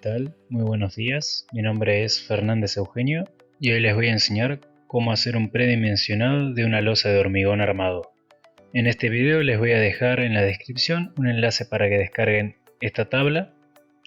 tal? Muy buenos días, mi nombre es Fernández Eugenio y hoy les voy a enseñar cómo hacer un predimensionado de una losa de hormigón armado. En este video les voy a dejar en la descripción un enlace para que descarguen esta tabla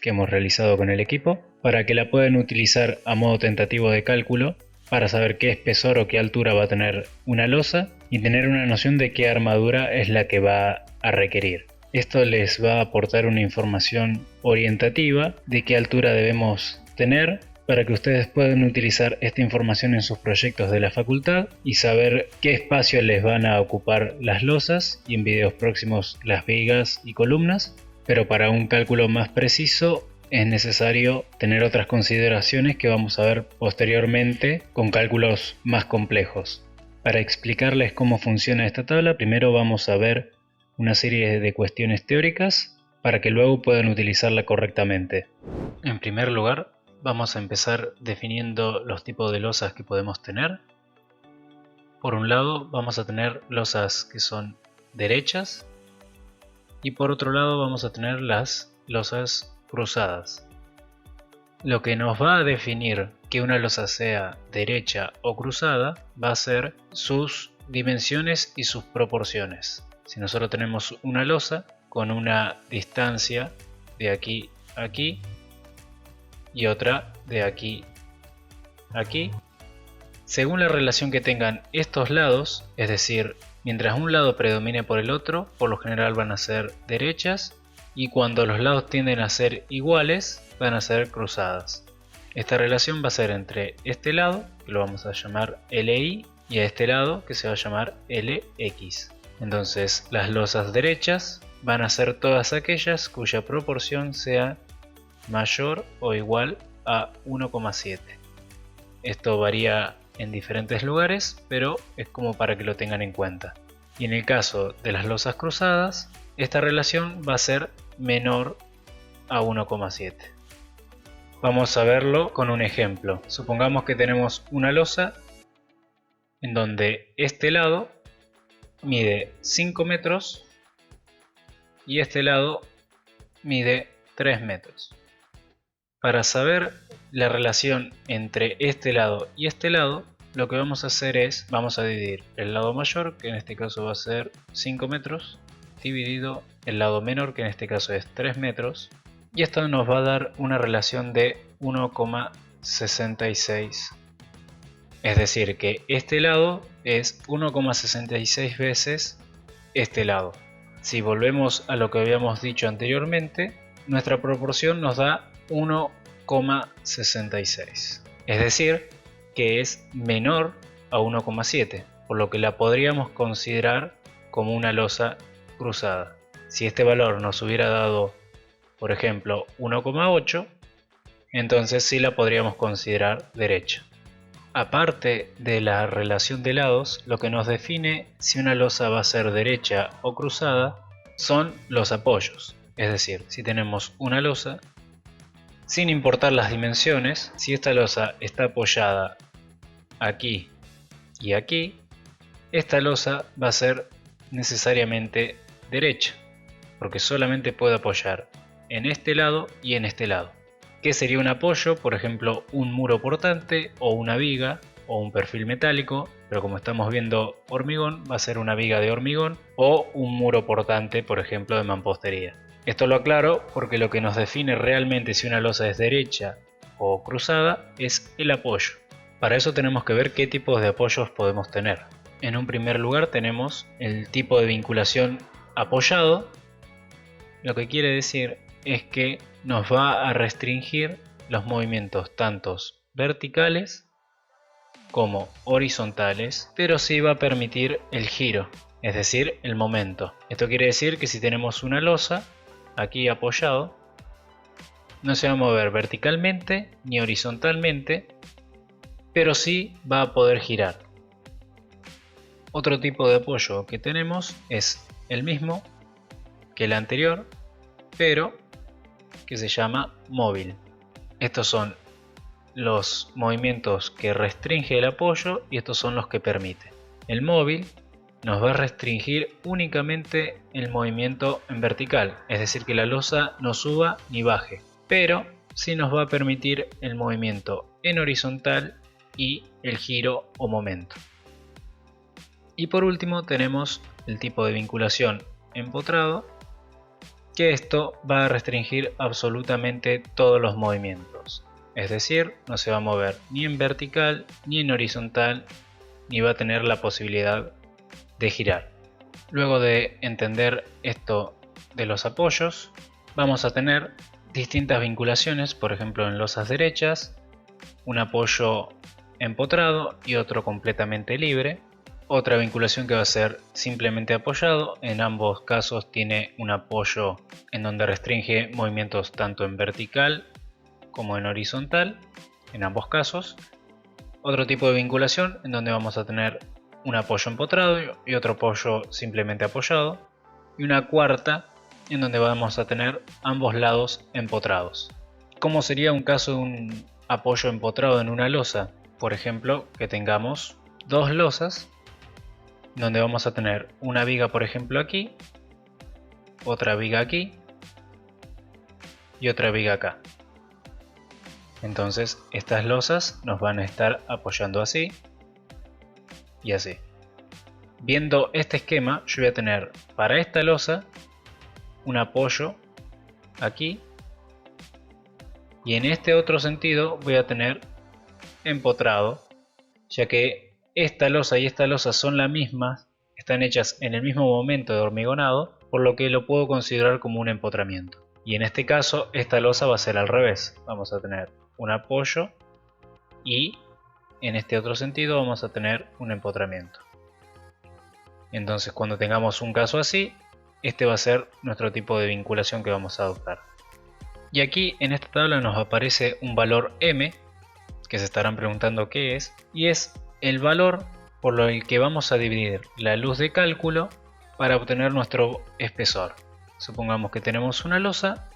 que hemos realizado con el equipo, para que la puedan utilizar a modo tentativo de cálculo para saber qué espesor o qué altura va a tener una losa y tener una noción de qué armadura es la que va a requerir. Esto les va a aportar una información orientativa de qué altura debemos tener para que ustedes puedan utilizar esta información en sus proyectos de la facultad y saber qué espacio les van a ocupar las losas y en videos próximos las vigas y columnas. Pero para un cálculo más preciso es necesario tener otras consideraciones que vamos a ver posteriormente con cálculos más complejos. Para explicarles cómo funciona esta tabla, primero vamos a ver una serie de cuestiones teóricas para que luego puedan utilizarla correctamente. En primer lugar, vamos a empezar definiendo los tipos de losas que podemos tener. Por un lado, vamos a tener losas que son derechas y por otro lado vamos a tener las losas cruzadas. Lo que nos va a definir que una losa sea derecha o cruzada va a ser sus dimensiones y sus proporciones. Si nosotros tenemos una losa con una distancia de aquí a aquí y otra de aquí a aquí, según la relación que tengan estos lados, es decir, mientras un lado predomine por el otro, por lo general van a ser derechas, y cuando los lados tienden a ser iguales, van a ser cruzadas. Esta relación va a ser entre este lado, que lo vamos a llamar LI, y a este lado, que se va a llamar LX. Entonces, las losas derechas van a ser todas aquellas cuya proporción sea mayor o igual a 1,7. Esto varía en diferentes lugares, pero es como para que lo tengan en cuenta. Y en el caso de las losas cruzadas, esta relación va a ser menor a 1,7. Vamos a verlo con un ejemplo. Supongamos que tenemos una losa en donde este lado mide 5 metros y este lado mide 3 metros. Para saber la relación entre este lado y este lado, lo que vamos a hacer es, vamos a dividir el lado mayor, que en este caso va a ser 5 metros, dividido el lado menor, que en este caso es 3 metros, y esto nos va a dar una relación de 1,66. Es decir, que este lado es 1,66 veces este lado. Si volvemos a lo que habíamos dicho anteriormente, nuestra proporción nos da 1,66. Es decir, que es menor a 1,7, por lo que la podríamos considerar como una losa cruzada. Si este valor nos hubiera dado, por ejemplo, 1,8, entonces sí la podríamos considerar derecha. Aparte de la relación de lados, lo que nos define si una losa va a ser derecha o cruzada son los apoyos. Es decir, si tenemos una losa, sin importar las dimensiones, si esta losa está apoyada aquí y aquí, esta losa va a ser necesariamente derecha, porque solamente puede apoyar en este lado y en este lado. ¿Qué sería un apoyo? Por ejemplo, un muro portante o una viga o un perfil metálico, pero como estamos viendo hormigón, va a ser una viga de hormigón o un muro portante, por ejemplo, de mampostería. Esto lo aclaro porque lo que nos define realmente si una losa es derecha o cruzada es el apoyo. Para eso tenemos que ver qué tipos de apoyos podemos tener. En un primer lugar tenemos el tipo de vinculación apoyado, lo que quiere decir es que nos va a restringir los movimientos tanto verticales como horizontales, pero sí va a permitir el giro, es decir, el momento. Esto quiere decir que si tenemos una losa aquí apoyado, no se va a mover verticalmente ni horizontalmente, pero sí va a poder girar. Otro tipo de apoyo que tenemos es el mismo que el anterior, pero que se llama móvil. Estos son los movimientos que restringe el apoyo y estos son los que permite. El móvil nos va a restringir únicamente el movimiento en vertical, es decir, que la losa no suba ni baje, pero sí nos va a permitir el movimiento en horizontal y el giro o momento. Y por último tenemos el tipo de vinculación empotrado, que esto va a restringir absolutamente todos los movimientos. Es decir, no se va a mover ni en vertical ni en horizontal, ni va a tener la posibilidad de girar. Luego de entender esto de los apoyos, vamos a tener distintas vinculaciones, por ejemplo en losas derechas, un apoyo empotrado y otro completamente libre. Otra vinculación que va a ser simplemente apoyado, en ambos casos tiene un apoyo en donde restringe movimientos tanto en vertical como en horizontal, en ambos casos. Otro tipo de vinculación en donde vamos a tener un apoyo empotrado y otro apoyo simplemente apoyado. Y una cuarta en donde vamos a tener ambos lados empotrados. ¿Cómo sería un caso de un apoyo empotrado en una losa? Por ejemplo, que tengamos dos losas donde vamos a tener una viga, por ejemplo, aquí, otra viga aquí y otra viga acá. Entonces estas losas nos van a estar apoyando así y así. Viendo este esquema, yo voy a tener para esta losa un apoyo aquí y en este otro sentido voy a tener empotrado, ya que esta losa y esta losa son la misma, están hechas en el mismo momento de hormigonado, por lo que lo puedo considerar como un empotramiento. Y en este caso esta losa va a ser al revés, vamos a tener un apoyo y en este otro sentido vamos a tener un empotramiento. Entonces cuando tengamos un caso así, este va a ser nuestro tipo de vinculación que vamos a adoptar. Y aquí en esta tabla nos aparece un valor M, que se estarán preguntando qué es, y es el valor por el que vamos a dividir la luz de cálculo para obtener nuestro espesor. Supongamos que tenemos una losa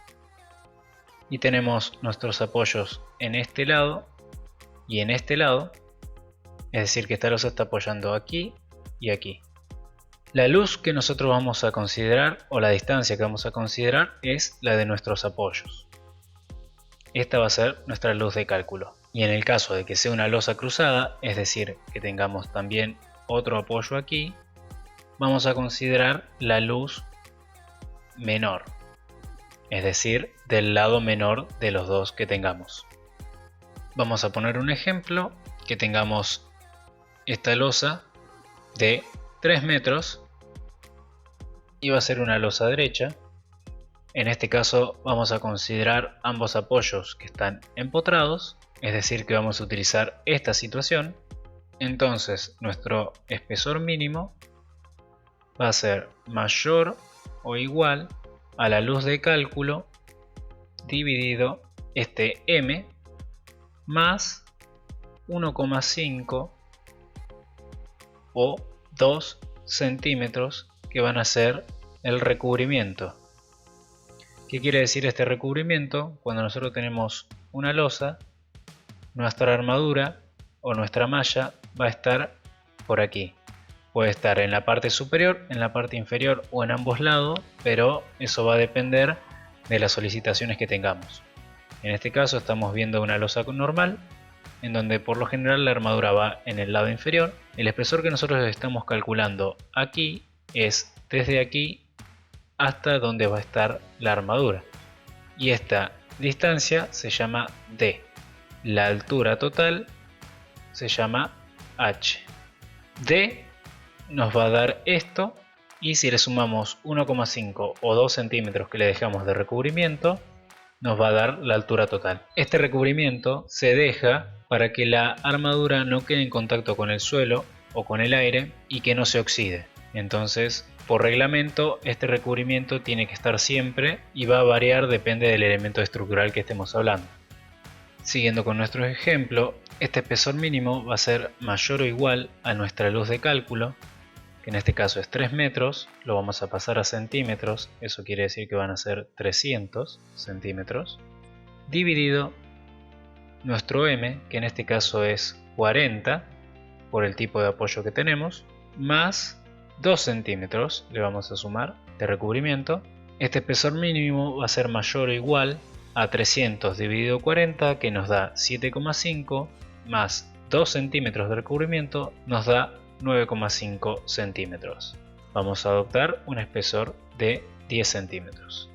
y tenemos nuestros apoyos en este lado y en este lado, es decir que esta losa está apoyando aquí y aquí. La luz que nosotros vamos a considerar, o la distancia que vamos a considerar, es la de nuestros apoyos. Esta va a ser nuestra luz de cálculo. Y en el caso de que sea una losa cruzada, es decir, que tengamos también otro apoyo aquí, vamos a considerar la luz menor, es decir, del lado menor de los dos que tengamos. Vamos a poner un ejemplo, que tengamos esta losa de 3 metros y va a ser una losa derecha. En este caso vamos a considerar ambos apoyos que están empotrados, es decir que vamos a utilizar esta situación. Entonces nuestro espesor mínimo va a ser mayor o igual a la luz de cálculo dividido este M más 1,5 o 2 centímetros que van a ser el recubrimiento. ¿Qué quiere decir este recubrimiento? Cuando nosotros tenemos una losa, nuestra armadura o nuestra malla va a estar por aquí. Puede estar en la parte superior, en la parte inferior o en ambos lados, pero eso va a depender de las solicitaciones que tengamos. En este caso estamos viendo una losa normal, en donde por lo general la armadura va en el lado inferior. El espesor que nosotros estamos calculando aquí es desde aquí hasta donde va a estar la armadura. Y esta distancia se llama D. La altura total se llama H. D nos va a dar esto, y si le sumamos 1,5 o 2 centímetros que le dejamos de recubrimiento, nos va a dar la altura total. Este recubrimiento se deja para que la armadura no quede en contacto con el suelo o con el aire y que no se oxide. Entonces, por reglamento, este recubrimiento tiene que estar siempre y va a variar, depende del elemento estructural que estemos hablando. Siguiendo con nuestro ejemplo, este espesor mínimo va a ser mayor o igual a nuestra luz de cálculo, que en este caso es 3 metros, lo vamos a pasar a centímetros, eso quiere decir que van a ser 300 centímetros, dividido nuestro M, que en este caso es 40, por el tipo de apoyo que tenemos, más 2 centímetros le vamos a sumar de recubrimiento. Este espesor mínimo va a ser mayor o igual a 300 dividido 40, que nos da 7,5, más 2 centímetros de recubrimiento nos da 9,5 centímetros. Vamos a adoptar un espesor de 10 centímetros.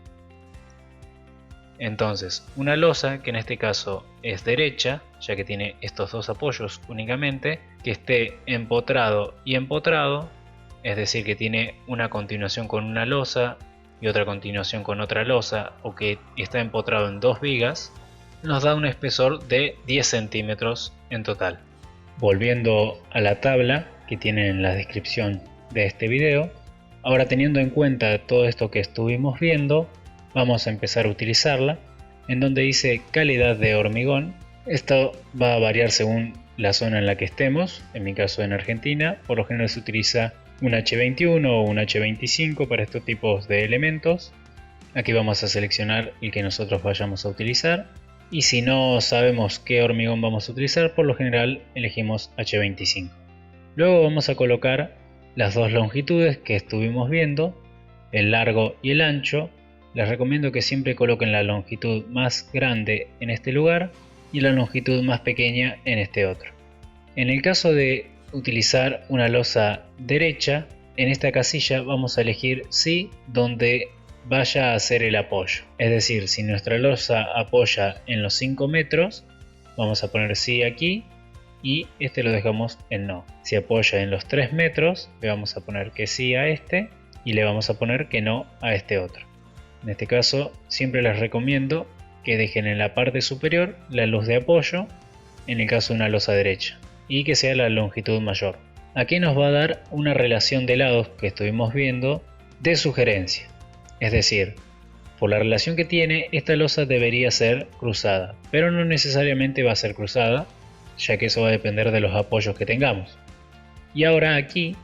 Entonces, una losa, que en este caso es derecha, ya que tiene estos dos apoyos únicamente, que esté empotrado y empotrado, es decir, que tiene una continuación con una losa y otra continuación con otra losa, o que está empotrado en dos vigas, nos da un espesor de 10 centímetros en total. Volviendo a la tabla que tienen en la descripción de este video, ahora teniendo en cuenta todo esto que estuvimos viendo, vamos a empezar a utilizarla, en donde dice calidad de hormigón. Esto va a variar según la zona en la que estemos. En mi caso, en Argentina, por lo general se utiliza un H21 o un H25 para estos tipos de elementos. Aquí vamos a seleccionar el que nosotros vayamos a utilizar, y si no sabemos qué hormigón vamos a utilizar, por lo general elegimos H25. Luego vamos a colocar las dos longitudes que estuvimos viendo, el largo y el ancho. Les recomiendo que siempre coloquen la longitud más grande en este lugar y la longitud más pequeña en este otro. En el caso de utilizar una losa derecha, en esta casilla vamos a elegir sí donde vaya a ser el apoyo. Es decir, si nuestra losa apoya en los 5 metros, vamos a poner sí aquí y este lo dejamos en no. Si apoya en los 3 metros, le vamos a poner que sí a este y le vamos a poner que no a este otro. En este caso, siempre les recomiendo que dejen en la parte superior la luz de apoyo, en el caso de una losa derecha, y que sea la longitud mayor. Aquí nos va a dar una relación de lados que estuvimos viendo de sugerencia. Es decir, por la relación que tiene, esta losa debería ser cruzada, pero no necesariamente va a ser cruzada, ya que eso va a depender de los apoyos que tengamos. Y ahora aquí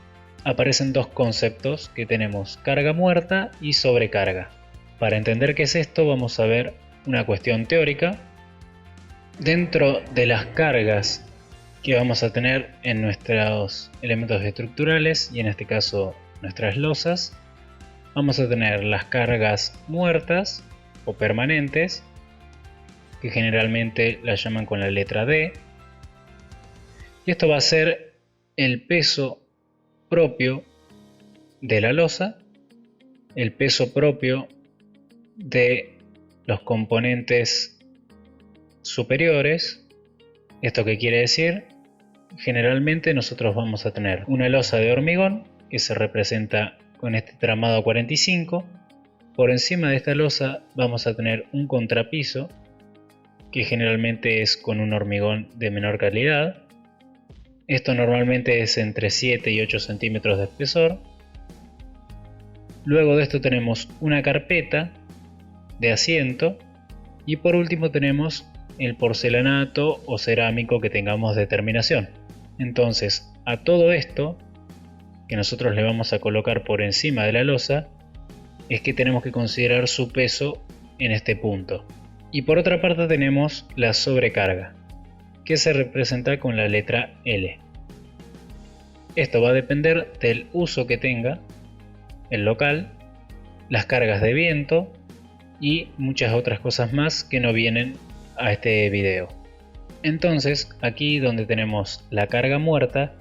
aparecen dos conceptos que tenemos: carga muerta y sobrecarga. Para entender qué es esto, vamos a ver una cuestión teórica. Dentro de las cargas que vamos a tener en nuestros elementos estructurales, y en este caso nuestras losas, vamos a tener las cargas muertas o permanentes, que generalmente las llaman con la letra D. Y esto va a ser el peso propio de la losa, el peso propio de los componentes superiores. ¿Esto qué quiere decir? Generalmente nosotros vamos a tener una losa de hormigón que se representa con este tramado 45. Por encima de esta losa vamos a tener un contrapiso que generalmente es con un hormigón de menor calidad. Esto normalmente es entre 7 y 8 centímetros de espesor. Luego de esto tenemos una carpeta de asiento, y por último tenemos el porcelanato o cerámico que tengamos de terminación. Entonces, a todo esto que nosotros le vamos a colocar por encima de la losa, es que tenemos que considerar su peso en este punto. Y por otra parte tenemos la sobrecarga, que se representa con la letra L. Esto va a depender del uso que tenga el local, las cargas de viento y muchas otras cosas más que no vienen a este video. Entonces, aquí donde tenemos la carga muerta,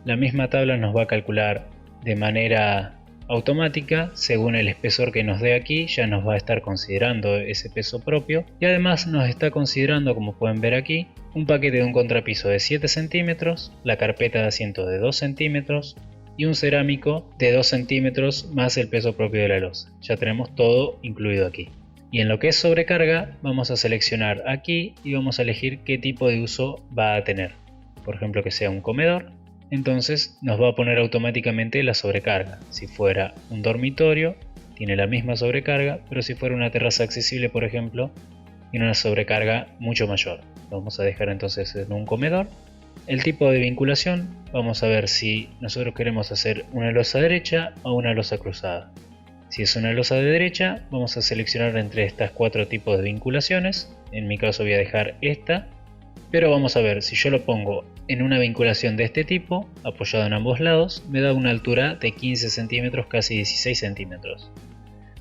la misma tabla nos va a calcular de manera automática, según el espesor que nos dé aquí, ya nos va a estar considerando ese peso propio, y además nos está considerando, como pueden ver aquí, un paquete de un contrapiso de 7 centímetros, la carpeta de asiento de 2 centímetros y un cerámico de 2 centímetros más el peso propio de la losa. Ya tenemos todo incluido aquí. Y en lo que es sobrecarga, vamos a seleccionar aquí y vamos a elegir qué tipo de uso va a tener. Por ejemplo, que sea un comedor, entonces nos va a poner automáticamente la sobrecarga. Si fuera un dormitorio, tiene la misma sobrecarga, pero si fuera una terraza accesible, por ejemplo, tiene una sobrecarga mucho mayor. Lo vamos a dejar entonces en un comedor. El tipo de vinculación, vamos a ver si nosotros queremos hacer una losa derecha o una losa cruzada. Si es una losa de derecha, vamos a seleccionar entre estas 4 tipos de vinculaciones. En mi caso voy a dejar esta, pero vamos a ver, si yo lo pongo en una vinculación de este tipo, apoyado en ambos lados, me da una altura de 15 centímetros, casi 16 centímetros.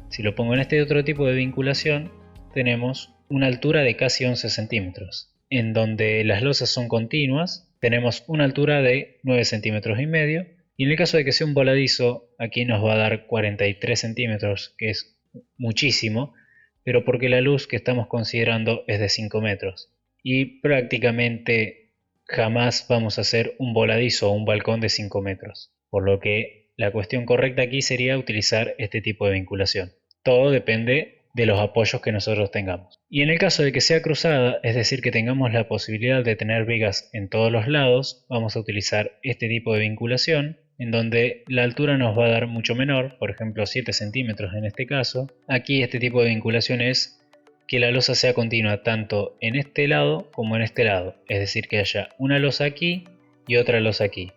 Si lo pongo en este otro tipo de vinculación, tenemos una altura de casi 11 centímetros. En donde las losas son continuas, tenemos una altura de 9 centímetros y medio. Y en el caso de que sea un voladizo, aquí nos va a dar 43 centímetros, que es muchísimo, pero porque la luz que estamos considerando es de 5 metros. Y prácticamente jamás vamos a hacer un voladizo o un balcón de 5 metros. Por lo que la cuestión correcta aquí sería utilizar este tipo de vinculación. Todo depende de los apoyos que nosotros tengamos. Y en el caso de que sea cruzada, es decir, que tengamos la posibilidad de tener vigas en todos los lados, vamos a utilizar este tipo de vinculación, en donde la altura nos va a dar mucho menor, por ejemplo 7 centímetros en este caso. Aquí este tipo de vinculación es que la losa sea continua tanto en este lado como en este lado, es decir, que haya una losa aquí y otra losa aquí.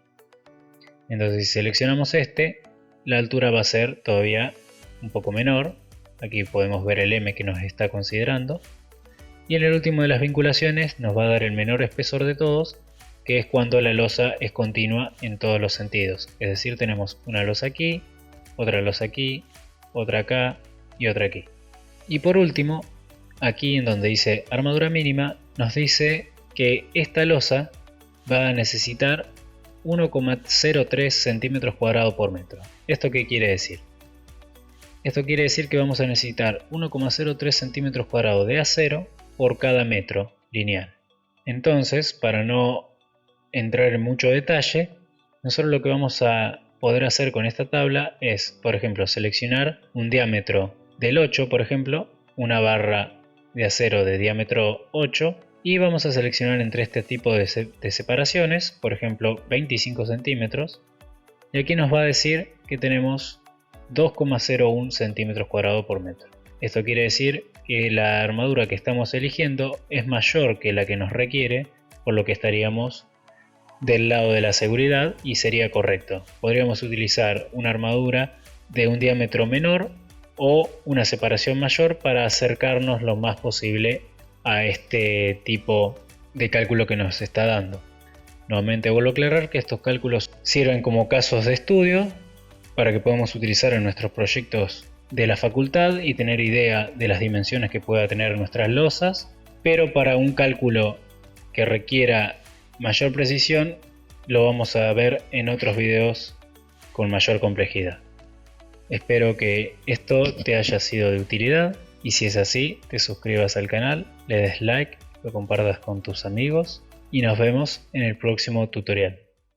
Entonces si seleccionamos este, la altura va a ser todavía un poco menor. Aquí podemos ver el M que nos está considerando. Y en el último de las vinculaciones nos va a dar el menor espesor de todos, que es cuando la losa es continua en todos los sentidos. Es decir, tenemos una losa aquí, otra losa aquí, otra acá y otra aquí. Y por último, aquí en donde dice armadura mínima, nos dice que esta losa va a necesitar 1,03 centímetros cuadrados por metro. ¿Esto qué quiere decir? Esto quiere decir que vamos a necesitar 1,03 centímetros cuadrados de acero por cada metro lineal. Entonces, para no entrar en mucho detalle, nosotros lo que vamos a poder hacer con esta tabla es, por ejemplo, seleccionar un diámetro del 8, por ejemplo, una barra de acero de diámetro 8, y vamos a seleccionar entre este tipo de separaciones, por ejemplo 25 centímetros, y aquí nos va a decir que tenemos 2,01 centímetros cuadrados por metro. Esto quiere decir que la armadura que estamos eligiendo es mayor que la que nos requiere, por lo que estaríamos del lado de la seguridad y sería correcto. Podríamos utilizar una armadura de un diámetro menor o una separación mayor para acercarnos lo más posible a este tipo de cálculo que nos está dando. Nuevamente vuelvo a aclarar que estos cálculos sirven como casos de estudio para que podamos utilizar en nuestros proyectos de la facultad y tener idea de las dimensiones que pueda tener nuestras losas, pero para un cálculo que requiera mayor precisión lo vamos a ver en otros videos con mayor complejidad. Espero que esto te haya sido de utilidad y si es así, te suscribas al canal, le des like, lo compartas con tus amigos y nos vemos en el próximo tutorial.